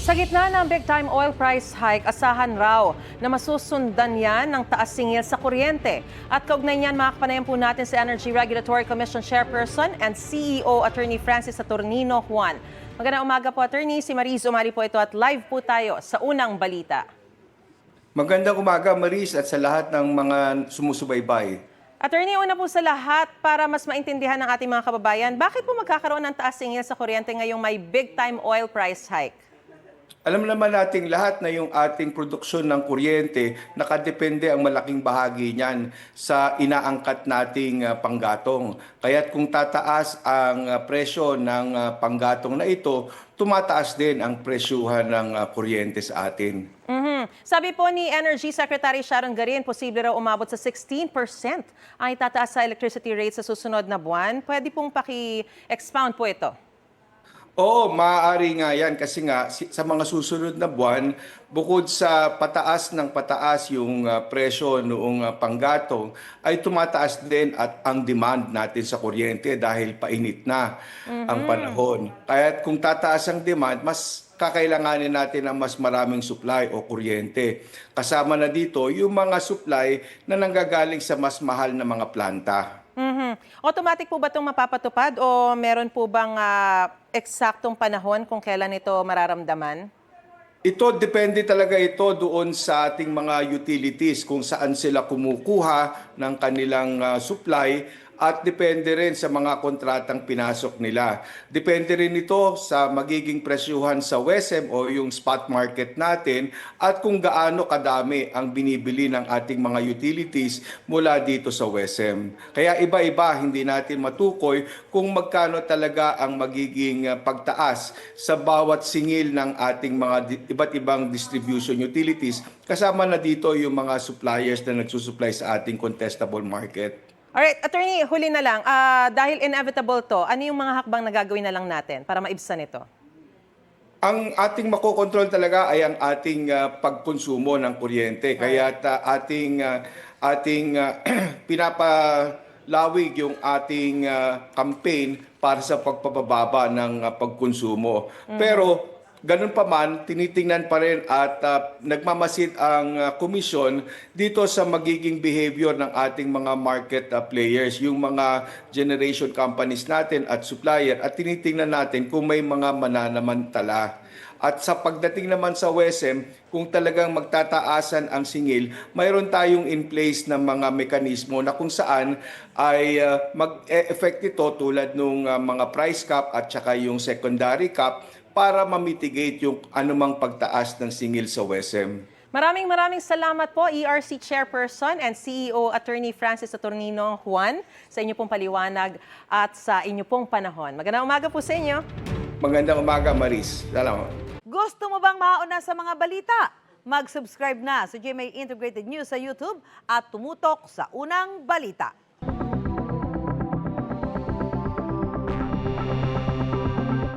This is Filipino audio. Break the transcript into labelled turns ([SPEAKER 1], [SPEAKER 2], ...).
[SPEAKER 1] Sa gitna ng big-time oil price hike, asahan raw na masusundan yan ng taas singil sa kuryente. At kaugnay niyan, makakapanayan po natin si Energy Regulatory Commission Chairperson and CEO Attorney Francis Saturnino Juan. Magandang umaga po, Attorney. Si Mariz Umali po ito at live po tayo sa unang balita.
[SPEAKER 2] Magandang umaga, Maris, at sa lahat ng mga sumusubaybay.
[SPEAKER 1] Attorney, una po sa lahat, para mas maintindihan ng ating mga kababayan, bakit po magkakaroon ng taas singil sa kuryente ngayong may big-time oil price hike?
[SPEAKER 2] Alam naman nating lahat na yung ating produksyon ng kuryente, nakadepende ang malaking bahagi niyan sa inaangkat nating panggatong. Kaya't kung tataas ang presyo ng panggatong na ito, tumataas din ang presyuhan ng kuryente sa atin.
[SPEAKER 1] Sabi po ni Energy Secretary Sharon Garin, posible raw umabot sa 16% ang itataas sa electricity rate sa susunod na buwan. Pwede pong paki-expound po ito.
[SPEAKER 2] Oo, maaari nga yan kasi nga sa mga susunod na buwan, bukod sa pataas ng pataas yung presyo noong panggatong, ay tumataas din at ang demand natin sa kuryente dahil painit na ang panahon. Kaya kung tataas ang demand, mas kakailanganin natin ng mas maraming supply o kuryente. Kasama na dito yung mga supply na nanggagaling sa mas mahal na mga planta.
[SPEAKER 1] Automatic po ba itong mapapatupad o meron po bang eksaktong panahon kung kailan ito mararamdaman?
[SPEAKER 2] Ito, depende talaga ito doon sa ating mga utilities kung saan sila kumukuha ng kanilang supply at depende rin sa mga kontratang pinasok nila. Depende rin ito sa magiging presyuhan sa WESM o yung spot market natin at kung gaano kadami ang binibili ng ating mga utilities mula dito sa WESM. Kaya iba-iba, hindi natin matukoy kung magkano talaga ang magiging pagtaas sa bawat singil ng ating mga iba't ibang distribution utilities. Kasama na dito yung mga suppliers na nagsusupply sa ating contestable market.
[SPEAKER 1] Alright, Attorney, huli na lang. Dahil inevitable to, ano yung mga hakbang na gagawin na lang natin para maibsan ito?
[SPEAKER 2] Ang ating makokontrol talaga ay ang ating pagkonsumo ng kuryente. Kaya ating pinapalawig yung ating campaign para sa pagpapababa ng pagkonsumo. Pero ganun pa man, tinitingnan pa rin at nagmamasid ang komisyon dito sa magiging behavior ng ating mga market players, yung mga generation companies natin at supplier, at tinitingnan natin kung may mga mananamantala. At sa pagdating naman sa WESM, kung talagang magtataasan ang singil, mayroon tayong in place na mga mekanismo na kung saan ay mag-e-effect ito tulad ng mga price cap at saka yung secondary cap para ma-mitigate yung anumang pagtaas ng singil sa WESM.
[SPEAKER 1] Maraming salamat po, ERC Chairperson and CEO Attorney Francis Saturnino Juan, sa inyo pong paliwanag at sa inyo pong panahon. Magandang umaga po sa inyo.
[SPEAKER 2] Magandang umaga, Maris. Salamat.
[SPEAKER 3] Gusto mo bang mauna sa mga balita? Mag-subscribe na sa GMA Integrated News sa YouTube at tumutok sa unang balita.